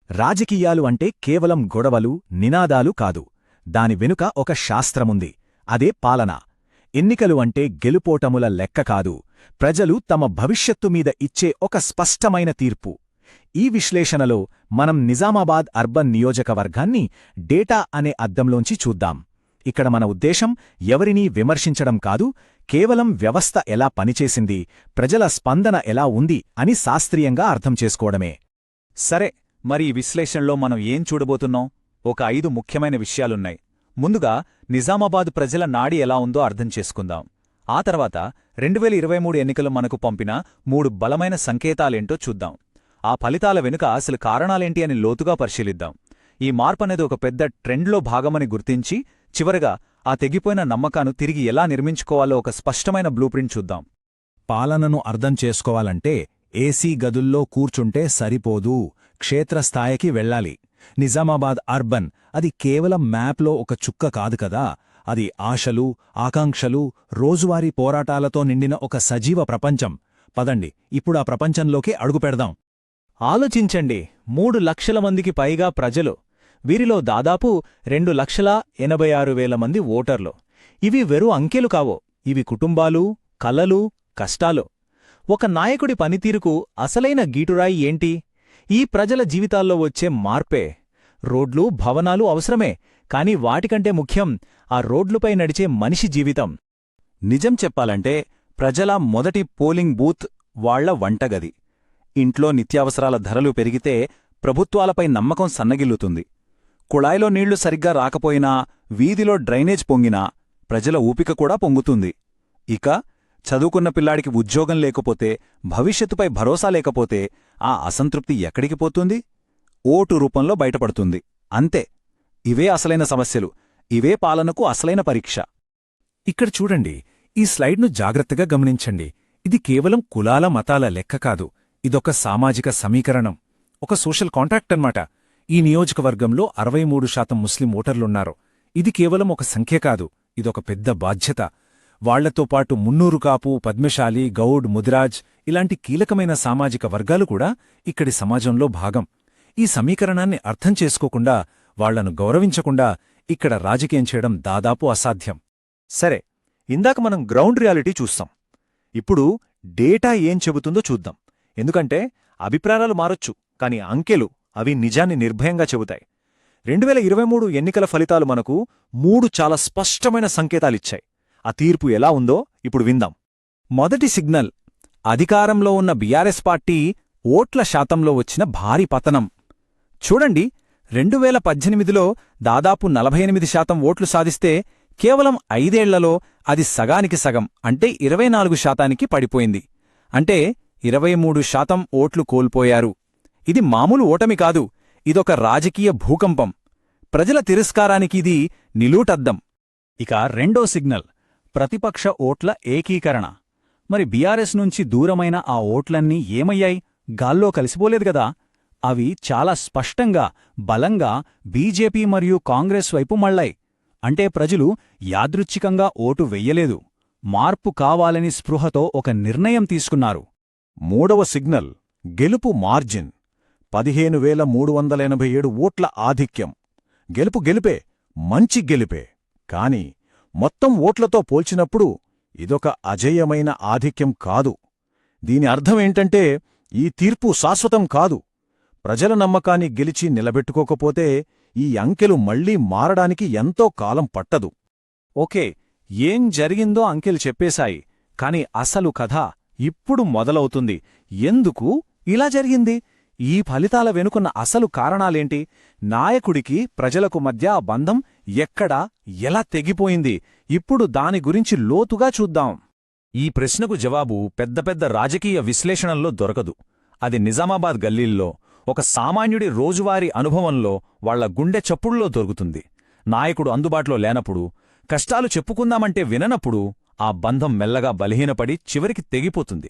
రాజకీయాలు అంటే కేవలం గొడవలు, నినాదాలు కాదు. దాని వెనుక ఒక శాస్త్రముంది. అదే పాలన. ఎన్నికలు అంటే గెలుపోటముల లెక్క కాదు, ప్రజలు తమ భవిష్యత్తు మీద ఇచ్చే ఒక స్పష్టమైన తీర్పు. ఈ విశ్లేషణలో మనం నిజామాబాద్ అర్బన్ నియోజకవర్గాన్ని డేటా అనే అద్దంలోంచి చూద్దాం. ఇక్కడ మన ఉద్దేశం ఎవరినీ విమర్శించడం కాదు, కేవలం వ్యవస్థ ఎలా పనిచేసింది, ప్రజల స్పందన ఎలా ఉంది అని శాస్త్రీయంగా అర్థం చేసుకోవడమే. సరే, మరి ఈ విశ్లేషణలో మనం ఏం చూడబోతున్నాం? ఒక 5 ముఖ్యమైన విషయాలున్నాయి. ముందుగా నిజామాబాద్ ప్రజల నాడి ఎలా ఉందో అర్థం చేసుకుందాం. ఆ తర్వాత 2023 ఎన్నికలు మనకు పంపిన 3 బలమైన సంకేతాలేంటో చూద్దాం. ఆ ఫలితాల వెనుక అసలు కారణాలేంటి అని లోతుగా పరిశీలిద్దాం. ఈ మార్పనేది ఒక పెద్ద ట్రెండ్లో భాగమని గుర్తించి చివరగా ఆ తెగిపోయిన నమ్మకాన్ని తిరిగి ఎలా నిర్మించుకోవాలో ఒక స్పష్టమైన బ్లూప్రింట్ చూద్దాం. పాలనను అర్థం చేసుకోవాలంటే ఏసీ గదుల్లో కూర్చుంటే సరిపోదు, క్షేత్రస్థాయికి వెళ్ళాలి. నిజామాబాద్ అర్బన్ అది కేవలం మ్యాప్లో ఒక చుక్క కాదు కదా, అది ఆశలు, ఆకాంక్షలు, రోజువారీ పోరాటాలతో నిండిన ఒక సజీవ ప్రపంచం. పదండి ఇప్పుడు ఆ ప్రపంచంలోకి అడుగుపెడదాం. ఆలోచించండి, 3 లక్షల మందికి పైగా ప్రజలు, వీరిలో దాదాపు 2,86,000 మంది ఓటర్లు. ఇవి వెరు అంకెలు కావో, ఇవి కుటుంబాలు, కలలు, కష్టాలు. ఒక నాయకుడి పనితీరుకు అసలైన గీటురాయి ఏంటి? ఈ ప్రజల జీవితాల్లో వచ్చే మార్పే. రోడ్లు, భవనాలు అవసరమే, కాని వాటికంటే ముఖ్యం ఆ రోడ్లుపై నడిచే మనిషి జీవితం. నిజం చెప్పాలంటే ప్రజల మొదటి పోలింగ్ బూత్ వాళ్ల వంటగది. ఇంట్లో నిత్యావసరాల ధరలు పెరిగితే ప్రభుత్వాలపై నమ్మకం సన్నగిల్లుతుంది. కుళాయిలో నీళ్లు సరిగ్గా రాకపోయినా, వీధిలో డ్రైనేజ్ పొంగినా ప్రజల ఊపిక కూడా పొంగుతుంది. ఇక చదువుకున్న పిల్లాడికి ఉద్యోగం లేకపోతే, భవిష్యత్తుపై భరోసా లేకపోతే ఆ అసంతృప్తి ఎక్కడికి పోతుంది? ఓటు రూపంలో బయటపడుతుంది. అంతే. ఇవే అసలైన సమస్యలు, ఇవే పాలనకు అసలైన పరీక్ష. ఇక్కడ చూడండి, ఈ స్లైడ్ను జాగ్రత్తగా గమనించండి. ఇది కేవలం కులాల మతాల లెక్క కాదు, ఇదొక సామాజిక సమీకరణం, ఒక సోషల్ కాంట్రాక్ట్ అన్నమాట. ఈ నియోజకవర్గంలో 63% ముస్లిం ఓటర్లున్నారు. ఇది కేవలం ఒక సంఖ్య కాదు, ఇదొక పెద్ద బాధ్యత. వాళ్లతో పాటు మున్నూరు కాపు, పద్మశాలి, గౌడ్, ముదిరాజ్ ఇలాంటి కీలకమైన సామాజిక వర్గాలు కూడా ఇక్కడి సమాజంలో భాగం. ఈ సమీకరణాన్ని అర్థం చేసుకోకుండా, వాళ్లను గౌరవించకుండా ఇక్కడ రాజకీయం చేయడం దాదాపు అసాధ్యం. సరే, ఇందాక మనం గ్రౌండ్ రియాలిటీ చూస్తాం. ఇప్పుడు డేటా ఏం చెబుతుందో చూద్దాం. ఎందుకంటే అభిప్రాయాలు మారొచ్చు, కాని అంకెలు అవి నిజాన్ని నిర్భయంగా చెబుతాయి. 2023 ఎన్నికల ఫలితాలు మనకు 3 చాలా స్పష్టమైన సంకేతాలిచ్చాయి. ఆ తీర్పు ఎలా ఉందో ఇప్పుడు విందాం. మొదటి సిగ్నల్, అధికారంలో ఉన్న బీఆర్ఎస్ పార్టీ ఓట్ల శాతంలో వచ్చిన భారీ పతనం. చూడండి, 2018లో దాదాపు 48% ఓట్లు సాధిస్తే కేవలం 5 ఏళ్లలో అది సగానికి సగం, అంటే 24% పడిపోయింది. అంటే 23% ఓట్లు కోల్పోయారు. ఇది మామూలు ఓటమి కాదు, ఇదొక రాజకీయ భూకంపం. ప్రజల తిరస్కారానికి ఇది నిలూటద్దం. ఇక రెండో సిగ్నల్, ప్రతిపక్ష ఓట్ల ఏకీకరణ. మరి బీఆర్ఎస్ నుంచి దూరమైన ఆ ఓట్లన్నీ ఏమయ్యాయి? గాల్లో కలిసిపోలేదు గదా. అవి చాలా స్పష్టంగా, బలంగా బీజేపీ మరియు కాంగ్రెస్ వైపు మళ్ళాయి. అంటే ప్రజలు యాదృచ్ఛికంగా ఓటు వెయ్యలేదు, మార్పు కావాలని స్పృహతో ఒక నిర్ణయం తీసుకున్నారు. మూడవ సిగ్నల్, గెలుపు మార్జిన్. 15,387 ఓట్ల ఆధిక్యం. గెలుపు గెలుపే, మంచి గెలుపే. కాని మొత్తం ఓట్లతో పోల్చినప్పుడు ఇదొక అజేయమైన ఆధిక్యం కాదు. దీని అర్థమేంటంటే ఈ తీర్పు శాశ్వతం కాదు. ప్రజల నమ్మకాన్ని గెలిచి నిలబెట్టుకోకపోతే ఈ అంకెలు మళ్లీ మారడానికి ఎంతో కాలం పట్టదు. ఓకే, ఏం జరిగిందో అంకెలు చెప్పేశాయి, కాని అసలు కథ ఇప్పుడు మొదలవుతుంది. ఎందుకు ఇలా జరిగింది? ఈ ఫలితాల వెనుకున్న అసలు కారణాలేంటి? నాయకుడికి ప్రజలకు మధ్య ఆ బంధం ఎక్కడ, ఎలా తెగిపోయింది? ఇప్పుడు దాని గురించి లోతుగా చూద్దాం. ఈ ప్రశ్నకు జవాబు పెద్ద పెద్ద రాజకీయ విశ్లేషణల్లో దొరకదు. అది నిజామాబాద్ గల్లీల్లో, ఒక సామాన్యుడి రోజువారీ అనుభవంలో, వాళ్ల గుండె చప్పుడులో దొరుకుతుంది. నాయకుడు అందుబాటులో లేనప్పుడు, కష్టాలు చెప్పుకుందామంటే విననప్పుడు ఆ బంధం మెల్లగా బలహీనపడి చివరికి తెగిపోతుంది.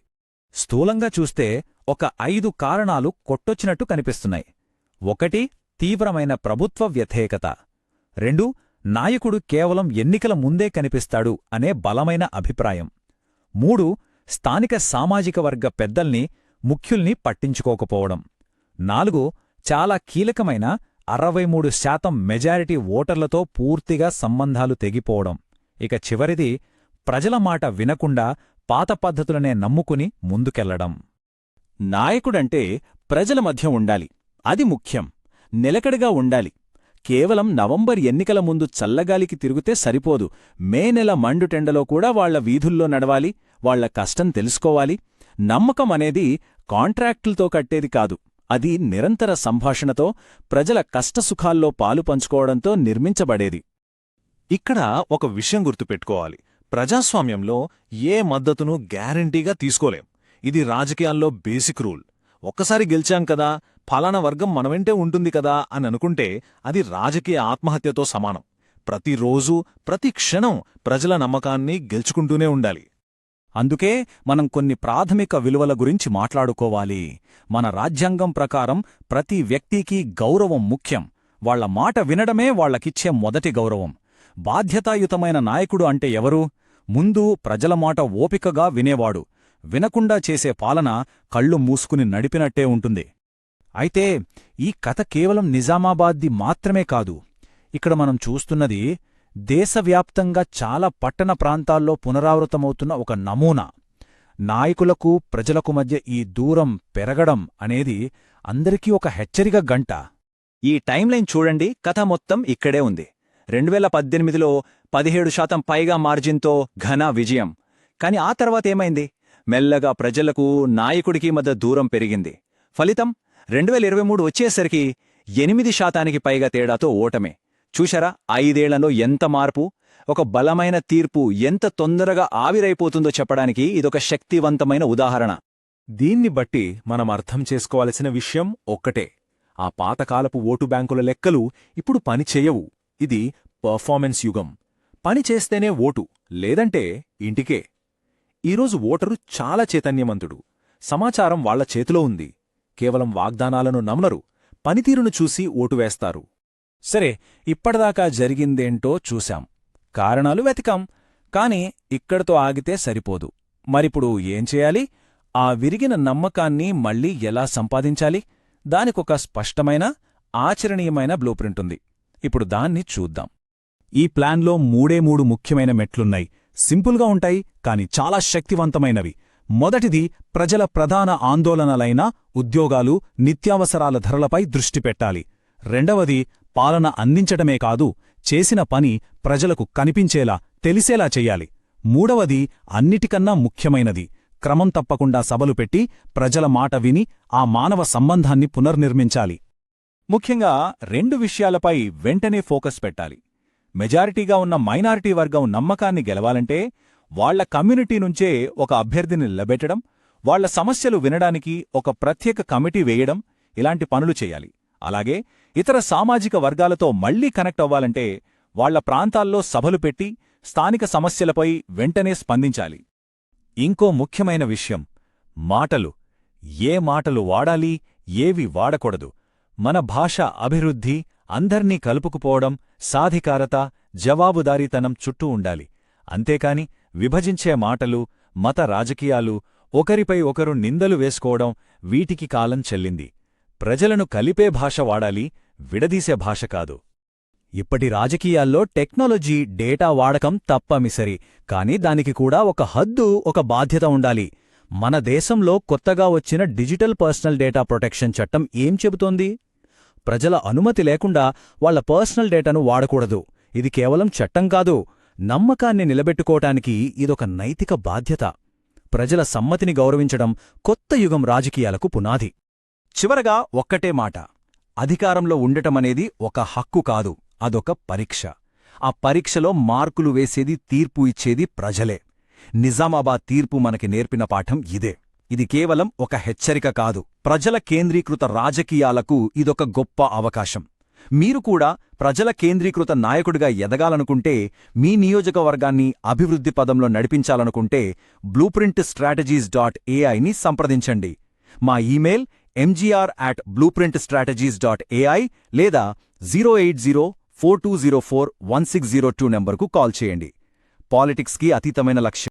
స్థూలంగా చూస్తే ఒక 5 కారణాలు కొట్టొచ్చినట్టు కనిపిస్తున్నాయి. 1. తీవ్రమైన ప్రభుత్వ వ్యతిరేకత. 2. నాయకుడు కేవలం ఎన్నికల ముందే కనిపిస్తాడు అనే బలమైన అభిప్రాయం. 3. స్థానిక సామాజిక వర్గ పెద్దల్ని, ముఖ్యుల్ని పట్టించుకోకపోవడం. 4. చాలా కీలకమైన 63% మెజారిటీ ఓటర్లతో పూర్తిగా సంబంధాలు తెగిపోవడం. ఇక చివరిది ప్రజల మాట వినకుండా పాత పద్ధతులనే నమ్ముకుని ముందుకెళ్లడం. నాయకుడంటే ప్రజల మధ్య ఉండాలి. అది ముఖ్యం. నిలకడగా ఉండాలి. కేవలం నవంబర్ ఎన్నికల ముందు చల్లగాలికి తిరిగితే సరిపోదు. మే నెల మండుటెండలో కూడా వాళ్ల వీధుల్లో నడవాలి. వాళ్ల కష్టం తెలుసుకోవాలి. నమ్మకం అనేది కాంట్రాక్టులతో కట్టేది కాదు. అది నిరంతర సంభాషణతో, ప్రజల కష్టసుఖాల్లో పాలు పంచుకోవడంతో నిర్మించబడేది. ఇక్కడ ఒక విషయం గుర్తుపెట్టుకోవాలి. ప్రజాస్వామ్యంలో ఏ మద్దతును గ్యారంటీగా తీసుకోలేం. ఇది రాజకీయాల్లో బేసిక్ రూల్. ఒక్కసారి గెలిచాం కదా, ఫలానా వర్గం మనవెంటే ఉంటుంది కదా అని అనుకుంటే అది రాజకీయ ఆత్మహత్యతో సమానం. ప్రతిరోజూ ప్రతి క్షణం ప్రజల నమ్మకాన్ని గెలుచుకుంటూనే ఉండాలి. అందుకే మనం కొన్ని ప్రాథమిక విలువల గురించి మాట్లాడుకోవాలి. మన రాజ్యాంగం ప్రకారం ప్రతి వ్యక్తికి గౌరవం ముఖ్యం. వాళ్ల మాట వినడమే వాళ్లకిచ్చే మొదటి గౌరవం. బాధ్యతాయుతమైన నాయకుడు అంటే ఎవరు? ముందు ప్రజల మాట ఓపికగా వినేవాడు. వినకుండా చేసే పాలన కళ్ళు మూసుకుని నడిపినట్టే ఉంటుంది. అయితే ఈ కథ కేవలం నిజామాబాద్ది మాత్రమే కాదు. ఇక్కడ మనం చూస్తున్నది దేశవ్యాప్తంగా చాలా పట్టణ ప్రాంతాల్లో పునరావృతమవుతున్న ఒక నమూనా. నాయకులకు ప్రజలకు మధ్య ఈ దూరం పెరగడం అనేది అందరికీ ఒక హెచ్చరిక గంట. ఈ టైంలైన్ చూడండి. కథ మొత్తం ఇక్కడే ఉంది. 2018లో 17% పైగా మార్జిన్తో ఘన విజయం. కాని ఆ తర్వాతేమైంది? మెల్లగా ప్రజలకు నాయకుడికి మధ్య దూరం పెరిగింది. ఫలితం 2023 వచ్చేసరికి 8% పైగా తేడాతో ఓటమే. చూశారా 5 ఏళ్లలో ఎంత మార్పు? ఒక బలమైన తీర్పు ఎంత తొందరగా ఆవిరైపోతుందో చెప్పడానికి ఇదొక శక్తివంతమైన ఉదాహరణ. దీన్ని బట్టి మనం అర్థం చేసుకోవాల్సిన విషయం ఒక్కటే. ఆ పాతకాలపు ఓటు బ్యాంకుల లెక్కలు ఇప్పుడు పనిచేయవు. ఇది పర్ఫార్మెన్స్ యుగం. పనిచేస్తేనే ఓటు, లేదంటే ఇంటికే. ఈరోజు ఓటరు చాలా చైతన్యవంతుడు. సమాచారం వాళ్ల చేతిలో ఉంది. కేవలం వాగ్దానాలను నమ్మరు, పనితీరును చూసి ఓటు వేస్తారు. సరే, ఇప్పటిదాకా జరిగిందేంటో చూశాం, కారణాలు వెతికాం. కాని ఇక్కడితో ఆగితే సరిపోదు. మరిప్పుడు ఏం చేయాలి? ఆ విరిగిన నమ్మకాన్ని మళ్లీ ఎలా సంపాదించాలి? దానికొక స్పష్టమైన, ఆచరణీయమైన బ్లూప్రింటుంది. ఇప్పుడు దాన్ని చూద్దాం. ఈ ప్లాన్లో 3 ముఖ్యమైన మెట్లున్నాయి. సింపుల్గా ఉంటాయి, కాని చాలా శక్తివంతమైనవి. మొదటిది ప్రజల ప్రధాన ఆందోళనలైన ఉద్యోగాలు, నిత్యావసరాల ధరలపై దృష్టి పెట్టాలి. రెండవది పాలన అందించడమే కాదు, చేసిన పని ప్రజలకు కనిపించేలా, తెలిసేలా చెయ్యాలి. మూడవది అన్నిటికన్నా ముఖ్యమైనది, క్రమం తప్పకుండా సభలు పెట్టి ప్రజల మాట విని ఆ మానవ సంబంధాన్ని పునర్నిర్మించాలి. ముఖ్యంగా 2 విషయాలపై వెంటనే ఫోకస్ పెట్టాలి. మెజారిటీగా ఉన్న మైనారిటీ వర్గం నమ్మకాన్ని గెలవాలంటే వాళ్ల కమ్యూనిటీ నుంచే ఒక అభ్యర్థిని నిలబెట్టడం, వాళ్ల సమస్యలు వినడానికి ఒక ప్రత్యేక కమిటీ వేయడం, ఇలాంటి పనులు చేయాలి. అలాగే ఇతర సామాజిక వర్గాలతో మళ్లీ కనెక్ట్ అవ్వాలంటే వాళ్ల ప్రాంతాల్లో సభలు పెట్టి స్థానిక సమస్యలపై వెంటనే స్పందించాలి. ఇంకో ముఖ్యమైన విషయం మాటలు. ఏ మాటలు వాడాలి, ఏవి వాడకూడదు. మన భాష అభివృద్ధి, అందర్నీ కలుపుకుపోవడం, సాధికారత, జవాబుదారీతనం చుట్టూ ఉండాలి. అంతేకాని విభజించే మాటలు, మత రాజకీయాలు, ఒకరిపై ఒకరు నిందలు వేసుకోవడం, వీటికి కాలం చెల్లింది. ప్రజలను కలిపే భాష వాడాలి, విడదీసే భాష కాదు. ఇప్పటి రాజకీయాల్లో టెక్నాలజీ, డేటా వాడకం తప్పనిసరి. కాని దానికి కూడా ఒక హద్దు, ఒక బాధ్యత ఉండాలి. మన దేశంలో కొత్తగా వచ్చిన డిజిటల్ పర్సనల్ డేటా ప్రొటెక్షన్ చట్టం ఏం చెబుతోంది? ప్రజల అనుమతి లేకుండా వాళ్ల పర్సనల్ డేటాను వాడకూడదు. ఇది కేవలం చట్టం కాదు, నమ్మకాన్ని నిలబెట్టుకోవటానికి ఇదొక నైతిక బాధ్యత. ప్రజల సమ్మతిని గౌరవించడం కొత్త యుగం రాజకీయాలకు పునాది. చివరగా ఒక్కటే మాట, అధికారంలో ఉండటమనేది ఒక హక్కు కాదు, అదొక పరీక్ష. ఆ పరీక్షలో మార్కులు వేసేది, తీర్పు ఇచ్చేది ప్రజలే. నిజామాబాద్ తీర్పు మనకి నేర్పిన పాఠం ఇదే. ఇది కేవలం ఒక హెచ్చరిక కాదు, ప్రజల కేంద్రీకృత రాజకీయాలకు ఇదొక గొప్ప అవకాశం. మీరు కూడా ప్రజల కేంద్రీకృత నాయకుడిగా ఎదగాలనుకుంటే, మీ నియోజకవర్గాన్ని అభివృద్ధి పదంలో నడిపించాలనుకుంటే blueprintstrategies.ai ని సంప్రదించండి. మా ఈమెయిల్ mgr@blueprintstrategies.ai లేదా 08042041602 నంబర్కు కాల్ చేయండి. పాలిటిక్స్కి అతీతమైన లక్ష్యం